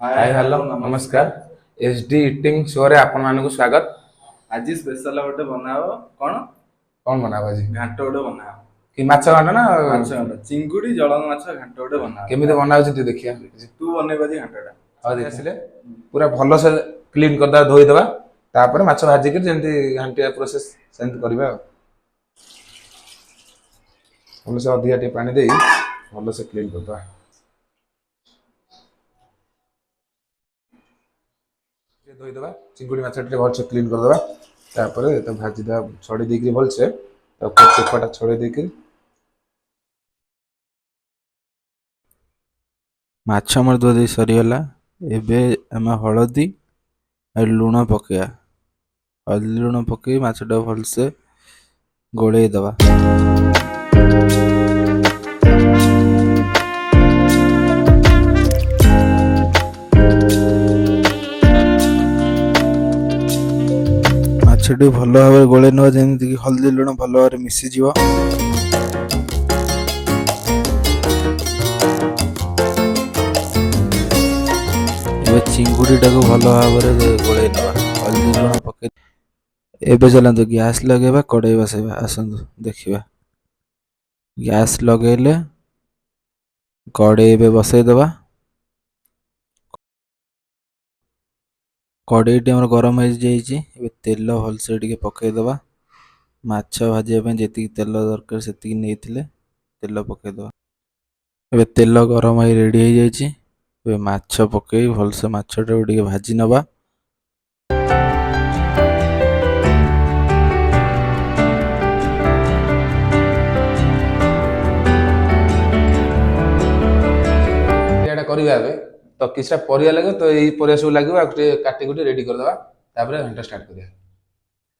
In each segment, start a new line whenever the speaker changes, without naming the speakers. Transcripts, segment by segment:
Hi hello नमस्कार। SD eating show रे आपण मानक स्वागत।
आज स्पेशल गोटे बनाओ कौन
कौन बनाबो आज?
घांट गोटे बनाओ
कि माछ घांट ना
माछ घांट चिंगुड़ी जलन माछ घांट गोटे बनाओ
केमिति बनाउछ ती देखिया।
तू बनेबा जी घांटटा
आ देखिले पूरा भलो से क्लीन करदा धोई देबा तापर माछ भाजी के जेंति घांटिया प्रोसेस सेंत करबा। भलो से अधिया टे पानी देई भलो से क्लीन करदा। धोई देबा चिंगुड़ी माछ टे भलो से क्लीन कर देबा तापर त भाजी दा छड़ी देके भलो से त चेपाटा छड़ी देके
माछ हमर धोई सरीगला। एबे आम हलदी और लुण पकया। हल्दी लुण पकई माछटा भलसे गोले दबा। माछटी भल भाव गोले नवा जेमती हल्दी लुण भल भाव मिसी जीव। चिंगुड़ी टाक भल भाव गोले नवा हल्दी लुण पकई। एबे चलतु गैस लगेबा कड़ाई बसेबा। आसतु देखिबा गैस लगेले कड़ाई एबे बसई दबा। कड़ाई हमर गरम हो जाइए। एबे तेल भलसे टिके पकई दबा। माछ भाजिया पे जेतिकी तेल दरकार सेतिकी नेइथिले तेल पकई दबा। एबे तेल गरम हो रेडी हो जाइए। एबे माछ पकई भलसे माछटा टिके भाजी नबा।
एटा करबा बे तो किछटा परिया लागो तो एई परिया सब लागो आ काटी कुटी रेडी कर देबा तापर घंटा स्टार्ट करिया।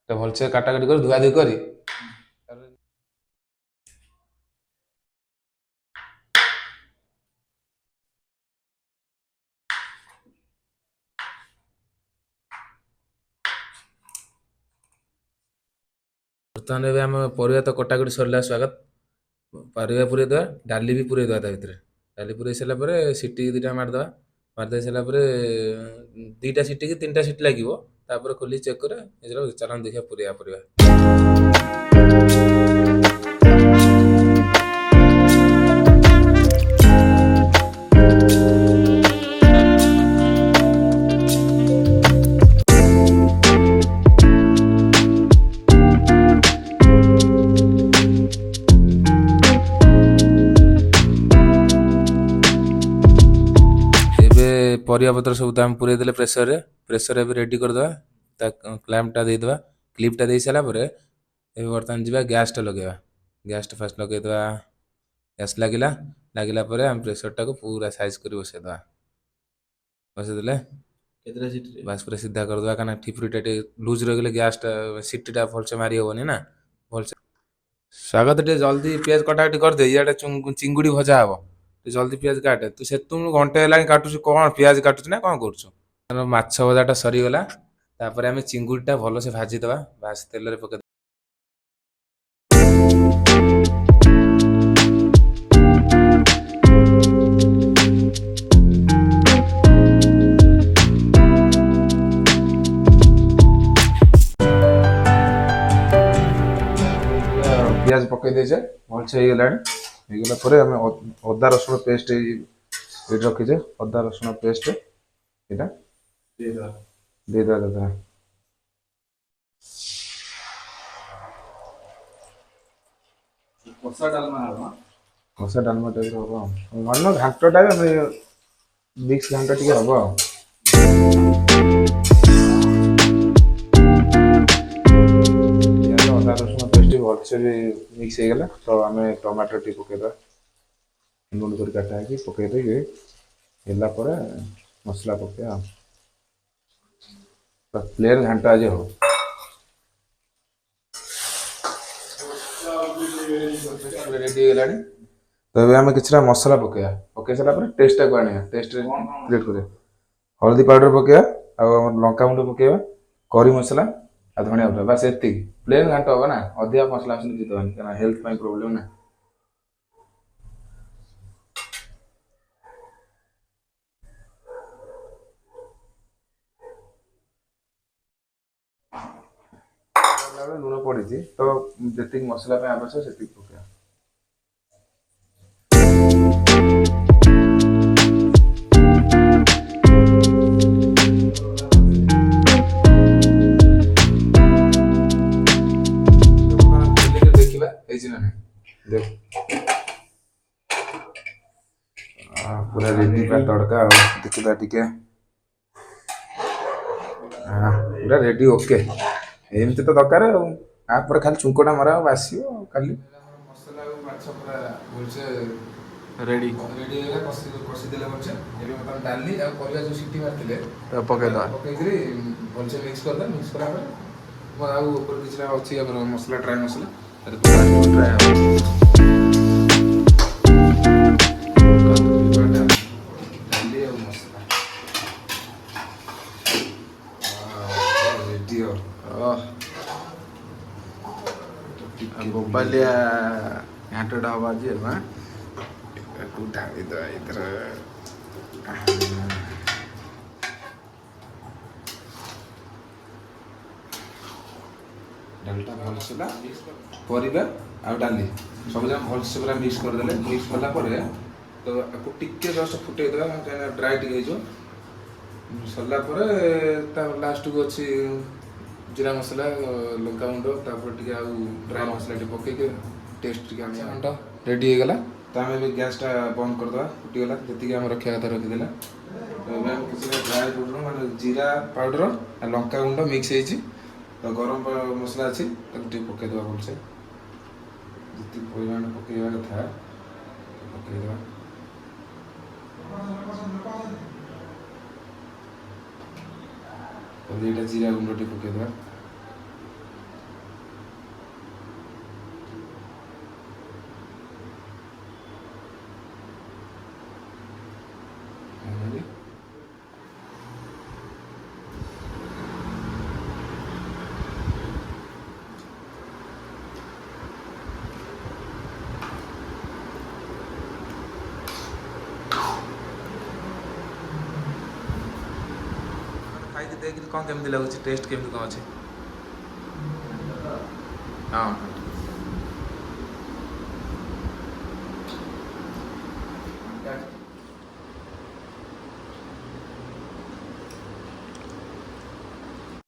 तो भल से काटा काटी कर धुआ धुई करी बर्तमान एबे हम परिया तो कटा कटी सरला स्वागत। परिया पुरे दवा डाली भी पुरे दवा ता भितरे डाली पुरे सला परे सिटी दिटा मार दवा मार दे सला परे दीटा सिटी कि तीनटा सिटी लागिवो तापर खोली चेक करे एजरा चलन देखिया पुरिया परिया। परिया पत्र सब आम पूरे देले प्रेसर एबे रेडी कर दवा ता क्लैंपटा दे दवा क्लिपटा दे सारा परे एबे बर्तमान जीवा गैसटा लगेबा। गैसटा फास्ट लगे दवा गैस लागिला लागिला परे हम प्रेसरटा को पूरा साइज करी बसे दवा बसे देले
केतरा सिटी
बस पूरा सीधा कर दवा काना ठिपुरीटा टे लूज रह गेले गैसटा सिटीटा भल से मारी होबनी ना भल से स्वागत टे जल्दी प्याज कटाकटी कर दे याडा चिंगुड़ी भजा हबो तू जल्दी प्याज काटे तू से तुम घंटे हेलानी काटुछु कौन प्याज काटुछु ना कौन करछु। माछ भजाटा सरीगला तापर आमे चिंगुड़ीटा भल से भाजी दवा बास तेल रे पके प्याज पकई दे भल से ହେଇଗଲା ପରେ ଆମେ ଅଦା ରସୁଣ ପେଷ୍ଟ ଏଇଠି ରଖିଛେ ଅଦା ରସୁଣ ପେଷ୍ଟ ଏଇଟା ଦେଇଦେବା ଦାଦା କଷା ଡାଲମା ଟାଇପ ହବ ଭଲ ଘାଣ୍ଟଟା ମିକ୍ସ ଘାଣ୍ଟ ଟିକେ ହବ ଆଉ ଅଦା ରସୁଣ ପେଷ୍ଟ ଭଲସେ ବି ମିକ୍ସ ହେଇଗଲା ତ ଆମେ ଟମାଟୋ ଟିକେ ପକେଇଦବା ଗୁଣ୍ଡ କରି କାଟା ହେଇକି ପକେଇ ଦେଇକି ହେଲା ପରେ ମସଲା ପକେଇବା ପ୍ଲେନ୍ ଘାଣ୍ଟ ଆଜି ହବ। ରେଡି ହେଇଗଲାଣି ତ ଏବେ ଆମେ କିଛିଟା ମସଲା ପକେଇବା ପକେଇ ସାରିଲା ପରେ ଟେଷ୍ଟଟାକୁ ଆଣିବା ଟେଷ୍ଟ କ୍ରିଏଟ୍ କରିବା ହଳଦୀ ପାଉଡର ପକେଇବା ଆଉ ଆମର ଲଙ୍କା ଗୁଣ୍ଡ ପକେଇବା କରି ମସଲା ଆଉ ଧଣିଆ ପତ୍ର ବାସ୍ ଏତିକି ପ୍ଲେନ୍ ଘାଣ୍ଟ ହବ ନା ଅଧିକା ମସଲା ମସଲି କିଛି ଦେବାନି କାରଣ ହେଲ୍ଥ ପାଇଁ ପ୍ରୋବ୍ଲେମ୍ ନା। ବେଳେ ଲୁଣ ପଡ଼ିଛି ତ ଯେତିକି ମସଲା ପାଇଁ ଆବଶ୍ୟକ ସେତିକି ପକେଇବା। ଦେଖିବା ହେଇଛି ନା ନାହିଁ ଦେଖ ପୁରା ରେଡି ପୁରା ତଡ଼କା ଆଉ ଦେଖିବା ଟିକେ ପୁରା ରେଡି ଓକେ ଏମିତି ତ ଦରକାର ଆଉ ତାପରେ ଖାଲି ଛୁଙ୍କଟା ମରା ଆଉ ବାସିବ ଆଉ ଖାଲି ମସଲା ଆଉ ମାଛ ପୁରା ଭଲସେ
ରେଡି
ରେଡି ହେଇଗଲା କଷିଦେଲେ ଭଲସେ। ଏବେ ବର୍ତ୍ତମାନ ଡାଲି ଆଉ ପରିବା ଯେଉଁ ସିଟି ମାରିଥିଲେ
ପକେଇଦବା।
ପକେଇକିରି ଭଲସେ ମିକ୍ସ କରିଦେବା। ମିକ୍ସ କଲା ପରେ ମୋର ଆଉ ଉପରେ କିଛିଟା ଅଛି ଆମର ମସଲା ଡ୍ରାଏ ମସଲା ଡ୍ରାଏ ହେବ। ଡାଲି ଆଉ ମସଲା ରେଡି
ବୋବାଲିଆ ଘାଣ୍ଟଟା ହବ ଆଜି ଆଉ
ଢାଳିଦେବା ଏଥିରେ ଡାଲିଟା ଭଲସେ ପରିବା ଆଉ ଡାଲି ସବୁ ଯାକ ଭଲସେ ପୁରା ମିକ୍ସ କରିଦେଲେ। ମିକ୍ସ କଲା ପରେ ତ ଆକୁ ଟିକେ ଜଷ୍ଟ ଫୁଟେଇଦେବା କାହିଁକିନା ଡ୍ରାଏ ଟିକେ ହେଇଯିବ। ସରିଲା ପରେ ତା ଲାଷ୍ଟକୁ ଅଛି ଜିରା ମସଲା ଲଙ୍କାଗୁଣ୍ଡ ତାପରେ ଟିକେ ଆଉ ଡ୍ରାଏ ମସଲା ଟିକେ ପକେଇକି ଟେଷ୍ଟ ଟିକେ ଆଣିବା। ଘାଣ୍ଟ ରେଡ଼ି ହେଇଗଲା ତ ଆମେ ଏବେ ଗ୍ୟାସ୍ଟା ବନ୍ଦ କରିଦେବା। ଫୁଟିଗଲା ଯେତିକି ଆମେ ରଖିବା କଥା ରଖିଦେଲା। ଏବେ ଆମେ କିଛି ଡ୍ରାଏ ପାଉଡ଼ର ମାନେ ଜିରା ପାଉଡ଼ର ଆଉ ଲଙ୍କାଗୁଣ୍ଡ ମିକ୍ସ ହେଇଛି ତ ଗରମ ମସଲା ଅଛି ତାକୁ ଟିକେ ପକେଇଦେବା ଭଲସେ ଯେତିକି ପରିମାଣ ପକେଇବା କଥା ପକେଇଦେବା। ଏଇଟା ଜିରା ଗୁଣ୍ଡ ଟିକେ ପକେଇଦେବା। ଖାଇକି ଦେଖିକି କ'ଣ କେମିତି ଲାଗୁଛି ଟେଷ୍ଟ କେମିତି କ'ଣ ଅଛି? ହଁ